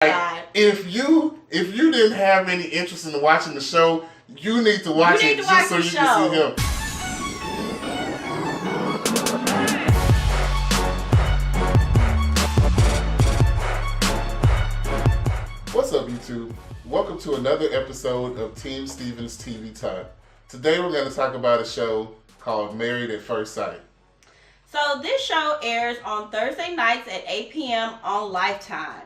Like, if you didn't have any interest in watching the show, you need to watch it just so you can see him. What's up, YouTube? Welcome to another episode of Team Stevens TV Talk. Today we're going to talk about a show called Married at First Sight. So this show airs on Thursday nights at 8 p.m. on Lifetime.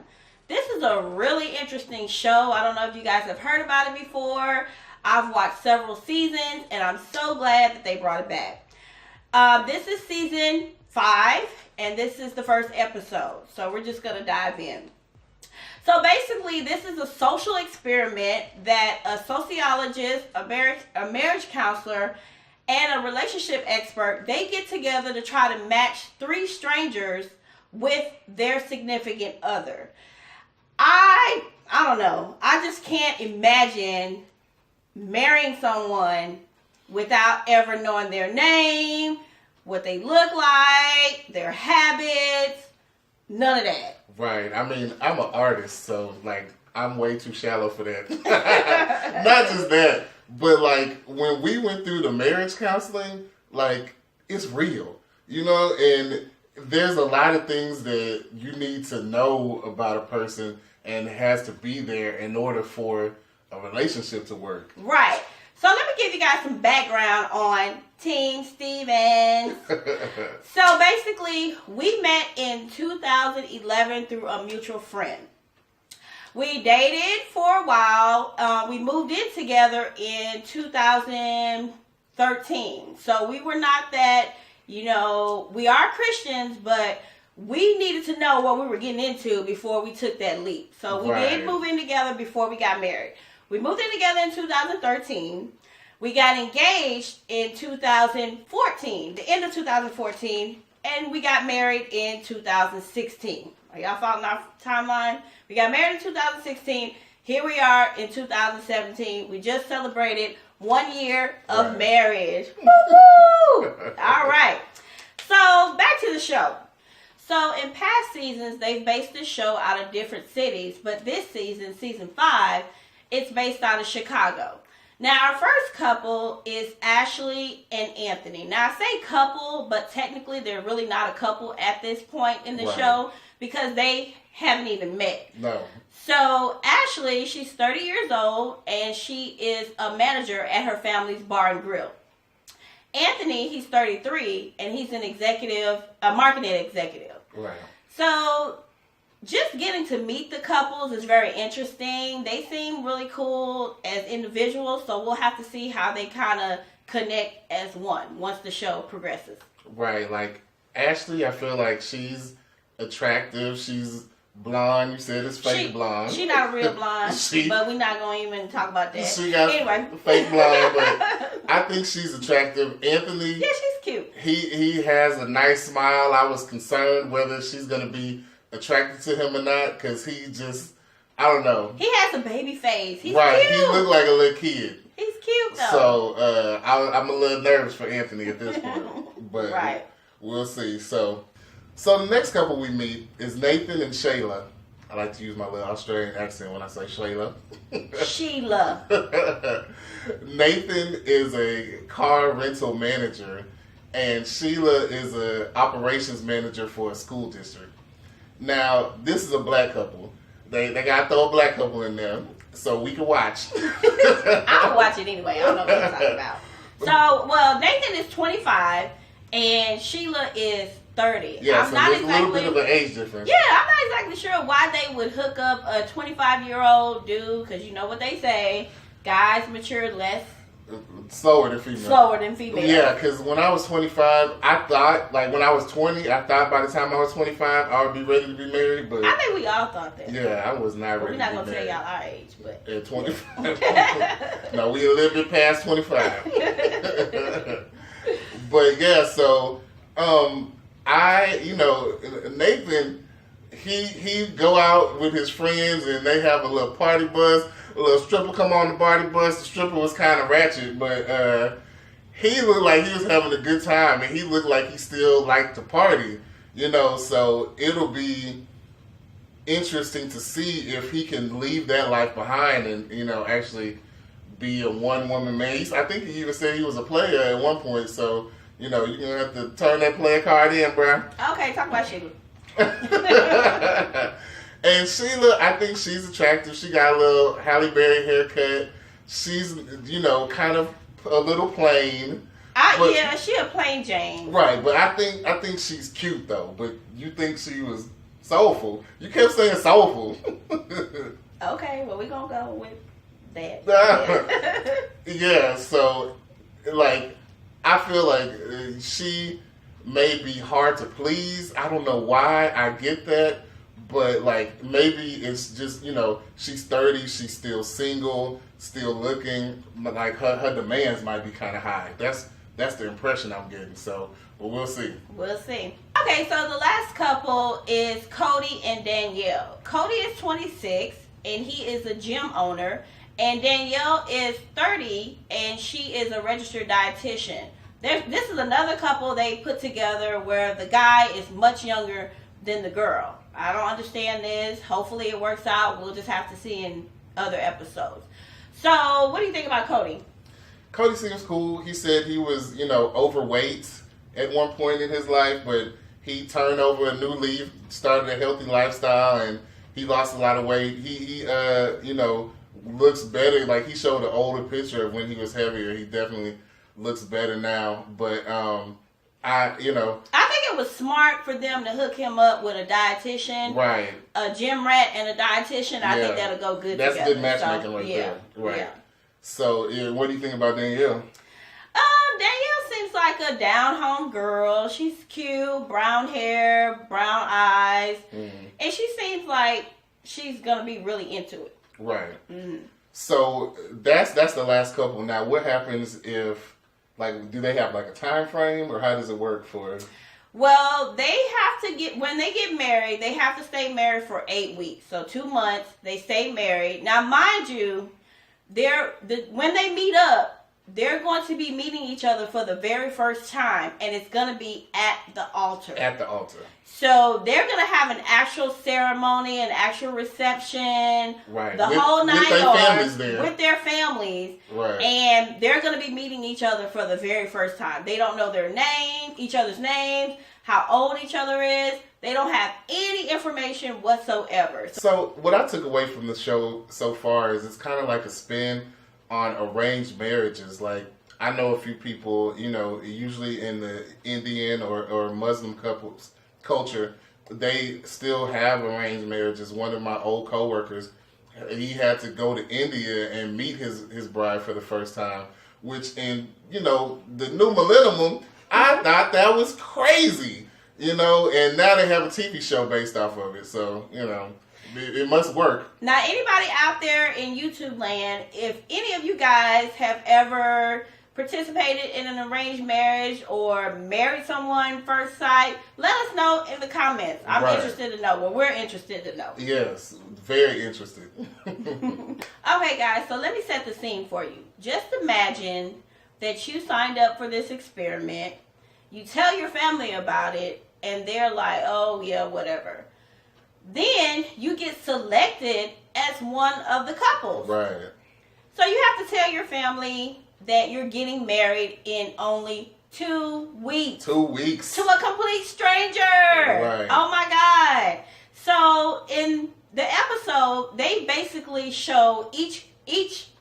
This is a really interesting show. I don't know if you guys have heard about it before. I've watched several seasons, and I'm so glad that they brought it back. This is season 5, and this is the first episode. So we're just going to dive in. So basically, this is a social experiment that a sociologist, a marriage counselor, and a relationship expert, they get together to try to match 3 strangers with their significant other. I don't know. I just can't imagine marrying someone without ever knowing their name, what they look like, their habits, none of that. Right. I mean, I'm an artist, so, like, I'm way too shallow for that. Not just that, but, like, when we went through the marriage counseling, like, it's real, you know? And there's a lot of things that you need to know about a person and has to be there in order for a relationship to work. Right. So let me give you guys some background on Team Stevens. So basically, we met in 2011 through a mutual friend. We dated for a while. We moved in together in 2013. So we were not that, we are Christians, but we needed to know what we were getting into before we took that leap. So we did move in together before we got married. We moved in together in 2013. We got engaged in 2014, the end of 2014, and we got married in 2016. Are y'all following our timeline? We got married in 2016. Here we are in 2017. We just celebrated 1 year of marriage. Woo-hoo! All right. So back to the show. So in past seasons, they've based this show out of different cities, but this season, season 5, it's based out of Chicago. Now, our first couple is Ashley and Anthony. Now, I say couple, but technically they're really not a couple at this point in the show because they haven't even met. No. So, Ashley, she's 30 years old, and she is a manager at her family's bar and grill. Anthony, he's 33, and he's a marketing executive. Right. So, just getting to meet the couples is very interesting. They seem really cool as individuals, so we'll have to see how they kind of connect as one once the show progresses. Right, like Ashley, I feel like she's attractive. She's blonde. You said it's fake blonde. She's not a real blonde, but we're not going to even talk about that. She got fake blonde, but I think she's attractive. Anthony, yeah, she's cute. He has a nice smile. I was concerned whether she's going to be attracted to him or not, because he just, I don't know. He has a baby face. He's cute. He looked like a little kid. He's cute, though. So, I'm a little nervous for Anthony at this point. But we'll see. So the next couple we meet is Nathan and Shayla. I like to use my little Australian accent when I say Shayla. Sheila. Nathan is a car rental manager, and Sheila is an operations manager for a school district. Now, this is a black couple. They got to throw a black couple in there so we can watch. I'll watch it anyway. I don't know what you're talking about. So, Nathan is 25 and Sheila is 30. Yeah, there's a little bit of an age difference. Yeah, I'm not exactly sure why they would hook up a 25-year-old dude, because you know what they say, guys mature less. Slower than female. Yeah, because when I was 25, I thought, like when I was 20, I thought by the time I was 25, I would be ready to be married. But I think we all thought that. Yeah, I was not ready to be married. We're not going to tell y'all our age, but. At 25. No, we a little bit past 25. But yeah, so, Nathan, he go out with his friends and they have a little party bus. A little stripper come on the party bus. The stripper was kind of ratchet, but he looked like he was having a good time, and he looked like he still liked to party, you know, so it'll be interesting to see if he can leave that life behind and, actually be a one-woman man. I think he even said he was a player at one point, so, you're going to have to turn that player card in, bro. Okay, talk about Sheila. And Sheila, I think she's attractive. She got a little Halle Berry haircut. She's, kind of a little plain. Yeah, she a plain Jane. Right, but I think she's cute, though. But you think she was soulful. You kept saying soulful. Okay, well, we're going to go with that. Yeah, so, I feel like she may be hard to please. I don't know why. I get that. But, maybe it's just, she's 30, she's still single, still looking. Like, her demands might be kind of high. That's the impression I'm getting. So, but we'll see. We'll see. Okay, so the last couple is Cody and Danielle. Cody is 26, and he is a gym owner. And Danielle is 30, and she is a registered dietitian. This is another couple they put together where the guy is much younger than the girl. I don't understand this. Hopefully it works out. We'll just have to see in other episodes. So, what do you think about Cody? Cody seems cool. He said he was, overweight at one point in his life, but he turned over a new leaf, started a healthy lifestyle, and he lost a lot of weight. He looks better. Like, he showed an older picture of when he was heavier. He definitely looks better now. But, I think it was smart for them to hook him up with a dietitian. Right. A gym rat and a dietitian. I think that'll go good together. That's good matchmaking right there. Right. Yeah. So, what do you think about Danielle? Danielle seems like a down-home girl. She's cute, brown hair, brown eyes. Mm-hmm. And she seems like she's going to be really into it. Right. Mm-hmm. So, that's the last couple. Now, what happens if... do they have a time frame, or how does it work for? Well, they have to when they get married, they have to stay married for 8 weeks. So 2 months, they stay married. Now, mind you, when they meet up, they're going to be meeting each other for the very first time, and it's going to be at the altar. At the altar. So they're going to have an actual ceremony, an actual reception, right? The whole 9 yards with their families, right? And they're going to be meeting each other for the very first time. They don't know each other's names, how old each other is. They don't have any information whatsoever. So what I took away from the show so far is it's kind of like a spin on arranged marriages. Like, I know a few people, usually in the Indian or Muslim culture, they still have arranged marriages. One of my old coworkers, he had to go to India and meet his bride for the first time, which in, the new millennium, I thought that was crazy, and now they have a TV show based off of it. So, it must work. Now, anybody out there in YouTube land, if any of you guys have ever participated in an arranged marriage or married someone first sight, let us know in the comments. I'm interested to know. Well, we're interested to know. Yes, very interested. Okay, guys, so let me set the scene for you. Just imagine that you signed up for this experiment. You tell your family about it, and they're like, oh, yeah, whatever. Then you get selected as one of the couples. Right. So you have to tell your family that you're getting married in only 2 weeks. 2 weeks. To a complete stranger. Right. Oh my God. So in the episode, they basically show each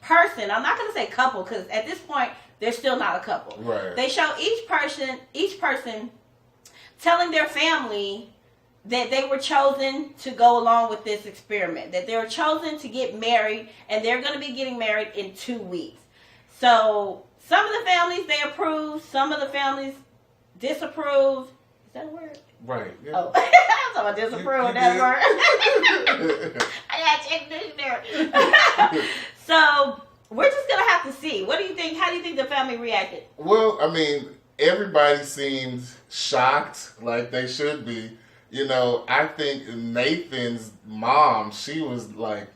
person. I'm not going to say couple because at this point, they're still not a couple. Right. They show each person telling their family that they were chosen to go along with this experiment, that they were chosen to get married, and they're going to be getting married in 2 weeks. So some of the families, they approve, some of the families disapprove. Is that a word? Right. Yeah. Oh, I thought I disapproved that word. I got to check this there. So we're just going to have to see. What do you think? How do you think the family reacted? Well, I mean, everybody seemed shocked, like they should be. I think Nathan's mom, she was like,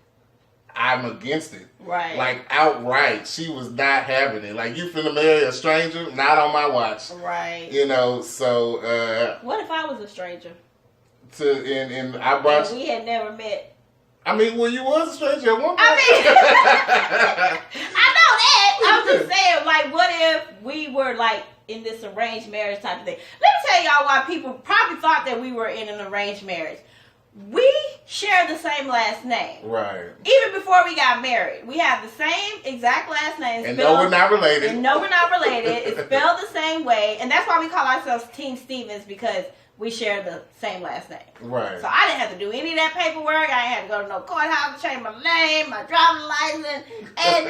I'm against it. Right. Like, outright. She was not having it. Like, you finna marry a stranger? Not on my watch. Right. So... what if I was a stranger? and I brought we had never met. I mean, well, you was a stranger at one point. I know that. I'm just saying, like, what if we were like in this arranged marriage type of thing? Let me tell y'all why people probably thought that we were in an arranged marriage. We share the same last name. Right. Even before we got married. We have the same exact last name. And no, we're not related. And no, we're not related. It's spelled the same way. And that's why we call ourselves Team Stevens, because we share the same last name. Right. So I didn't have to do any of that paperwork. I ain't had to go to no courthouse to change my name, my driver's license. And I ain't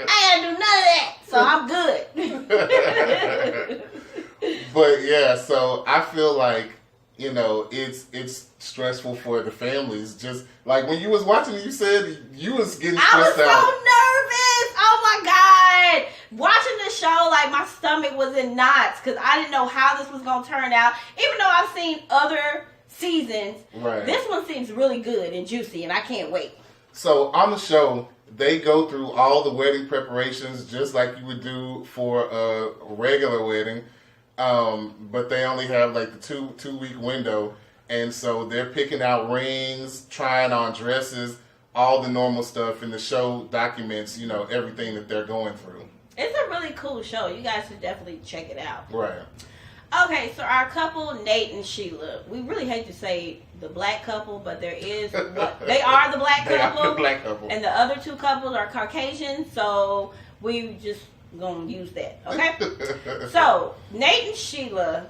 had to do none of that. So I'm good. But yeah, so I feel like, you know, it's stressful for the families. Just like when you was watching, you said you was getting stressed out. I was so nervous. Oh my God. Watching the show, like my stomach was in knots because I didn't know how this was going to turn out. Even though I've seen other seasons, right, this one seems really good and juicy, and I can't wait. So on the show, they go through all the wedding preparations just like you would do for a regular wedding. But they only have like the two week window, and so they're picking out rings, trying on dresses, all the normal stuff, and the show documents, you know, everything that they're going through. It's a really cool show. You guys should definitely check it out. Right. Okay, so our couple, Nate and Sheila. We really hate to say the black couple, but there is they are the black couple. They are the black couple. And the other two couples are Caucasian, so we just gonna use that, okay? So Nate and Sheila,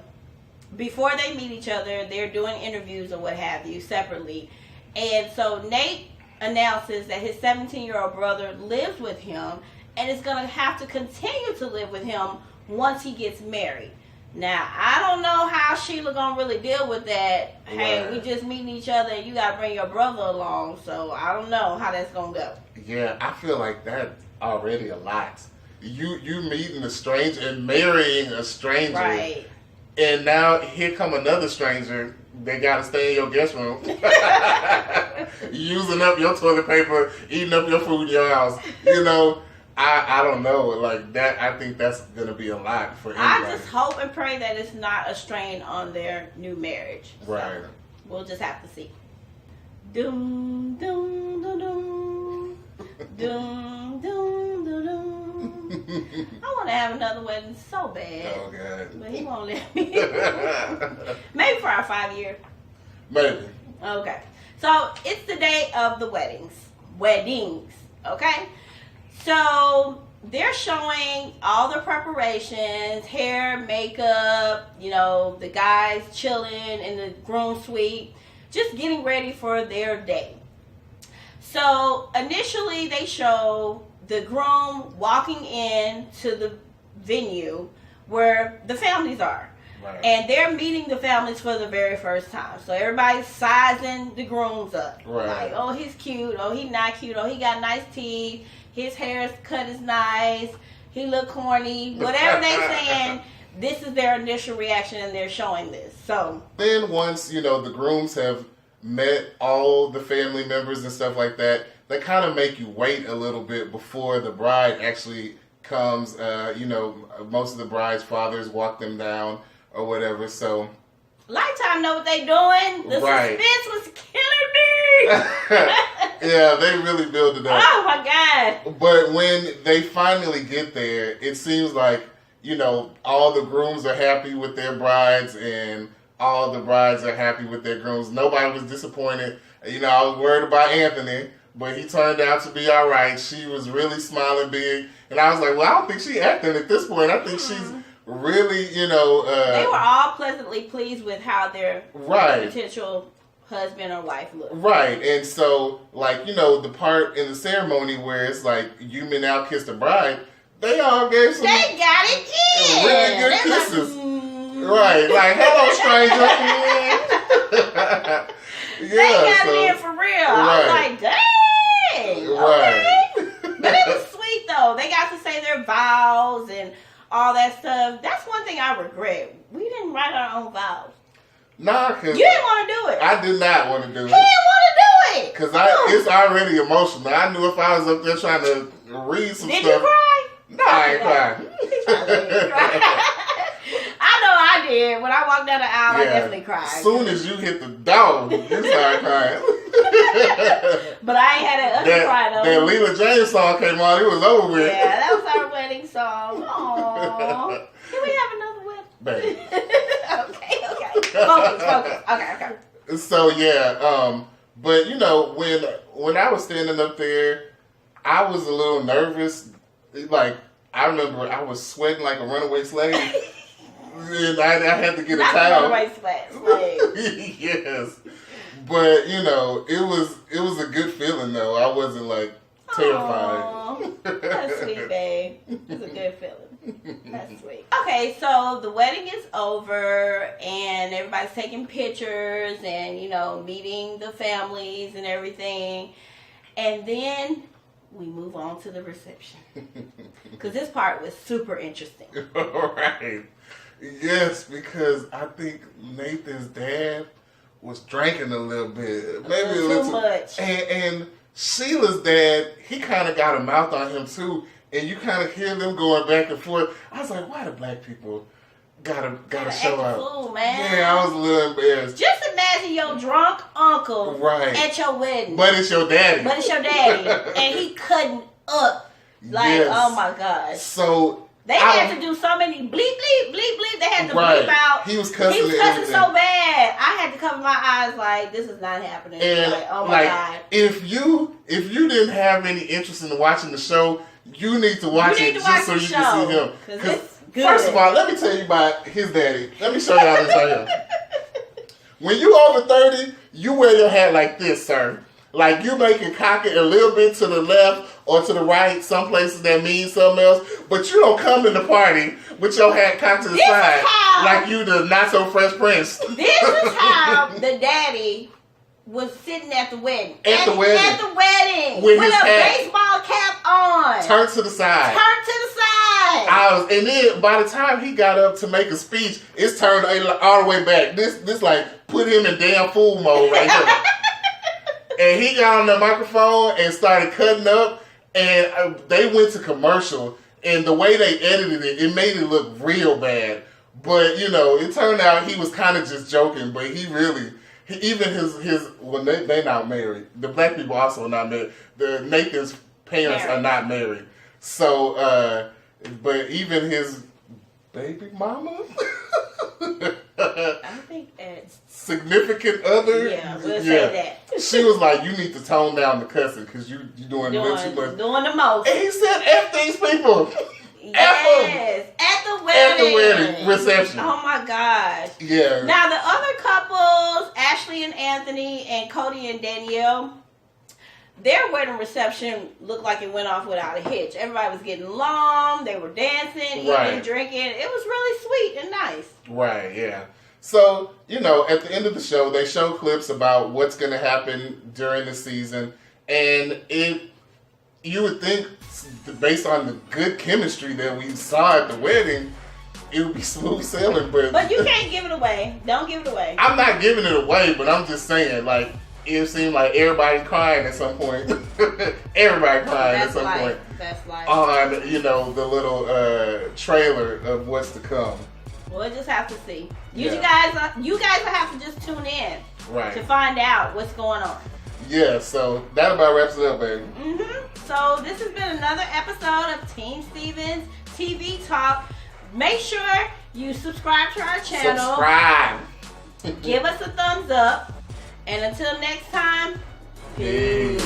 before they meet each other, they're doing interviews or what have you separately, and so Nate announces that his 17-year-old brother lives with him and is gonna have to continue to live with him once he gets married. Now, I don't know how Sheila gonna really deal with that. Right. Hey, we just meeting each other and you gotta bring your brother along, so I don't know how that's gonna go. Yeah, I feel like that's already a lot. You meeting a stranger and marrying a stranger, right? And now here come another stranger. They gotta stay in your guest room, using up your toilet paper, eating up your food in your house. You know, I don't know, like that. I think that's gonna be a lot for anybody. I just hope and pray that it's not a strain on their new marriage. Right. So we'll just have to see. Doom doom doom doom doom doom doom. I want to have another wedding so bad. Oh, God. But he won't let me. Maybe for our 5-year. Maybe. Okay. So, it's the day of the weddings. Okay? So, they're showing all the preparations, hair, makeup, you know, the guys chilling in the groom suite, just getting ready for their day. So, initially, they show the groom walking in to the venue where the families are. Right. And they're meeting the families for the very first time. So everybody's sizing the grooms up. Right. Like, oh, he's cute. Oh, he's not cute. Oh, he got nice teeth. His hair's cut is nice. He look corny. Whatever they're saying, this is their initial reaction, and they're showing this. So then once, you know, the grooms have met all the family members and stuff like that, they kind of make you wait a little bit before the bride actually comes. You know, most of the bride's fathers walk them down or whatever. So Lifetime know what they doing. The suspense was killing me. Yeah, they really build it up. Oh my God. But when they finally get there, it seems like, you know, all the grooms are happy with their brides and all the brides are happy with their grooms. Nobody was disappointed. You know, I was worried about Anthony, but he turned out to be all right. She was really smiling big. And I was like, well, I don't think she's acting at this point. I think she's really, you know... they were all pleasantly pleased with how their potential husband or wife looked. Right. And so, like, you know, the part in the ceremony where it's like, you may now kiss the bride, they all gave some... They got it in! Really good kisses. Right. Like, hello, stranger. They got it in for real. I was like, dang! Okay. But it was sweet, though. They got to say their vows and all that stuff. That's one thing I regret. We didn't write our own vows. Nah, because... You didn't want to do it. I did not want to do it. He didn't want to do it. Because it's already emotional. I knew if I was up there trying to read some stuff... Did you cry? No, I ain't crying. I know I did. When I walked down the aisle, I definitely cried. As soon as you hit the door, you started crying. But I ain't had that other cry though. That Leela James song came on, it was over with. Yeah, that was our wedding song. Aww. Can we have another wedding? Baby. Okay. Focus. Okay. So yeah, but you know, when I was standing up there, I was a little nervous. Like, I remember I was sweating like a runaway slave. And I had to get a towel. Runaway slave. Yes. But, you know, it was a good feeling though. I wasn't like terrified. Aww, that's sweet, babe. It's a good feeling. That's sweet. Okay, so the wedding is over and everybody's taking pictures and, you know, meeting the families and everything. And then we move on to the reception. Because this part was super interesting. Right. Yes, because I think Nathan's dad was drinking a little bit. Maybe a little too much. And Sheila's dad, he kind of got a mouth on him too. And you kind of hear them going back and forth. I was like, why do black people gotta show out? Fool, man. Yeah, I was a little embarrassed. Just imagine your drunk uncle at your wedding. But it's your daddy. And he cutting up. Like, yes. Oh my gosh. So they had to do so many bleep, bleep, bleep, bleep. They had to bleep out. He was cussing so bad. I had to cover my eyes like, this is not happening. And like, oh my God. If you didn't have any interest in watching the show, you need to watch it just so you can see him. Because first of all, let me tell you about his daddy. Let me show y'all this right here. When you over 30, you wear your hat like this, sir. Like you may can cock it a little bit to the left or to the right, some places that means something else, but you don't come in the party with your hat cocked to the side like you the not so fresh prince. This is how the daddy was sitting at the wedding. At the wedding. With his a baseball cap on. Turned to the side. And then by the time he got up to make a speech, it's turned all the way back. This like put him in damn fool mode right here. And he got on the microphone and started cutting up, and they went to commercial. And the way they edited it, it made it look real bad. But you know, it turned out he was kind of just joking. But he really, even his well, they not married. The black people also are not married. Nathan's parents are not married. So, but even his baby mama. I think it's significant other. Yeah, we'll say that. She was like, "You need to tone down the cussing because you doing way too much." Doing the most. And he said, "F these people." Yes, at the wedding reception. Oh my gosh. Yeah. Now the other couples, Ashley and Anthony, and Cody and Danielle, their wedding reception looked like it went off without a hitch. Everybody was getting along. They were dancing, eating, drinking. It was really sweet and nice. Right, yeah. So, you know, at the end of the show, they show clips about what's going to happen during the season. And you would think, based on the good chemistry that we saw at the wedding, it would be smooth sailing. But you can't give it away. Don't give it away. I'm not giving it away, but I'm just saying, like, it seemed like everybody crying at some point. Everybody crying at some point. That's life. On, you know, the little trailer of what's to come. We'll just have to see. You guys will have to just tune in to find out what's going on. Yeah, so that about wraps it up, baby. So this has been another episode of Team Stevens TV Talk. Make sure you subscribe to our channel. Subscribe. Give us a thumbs up. And until next time, peace.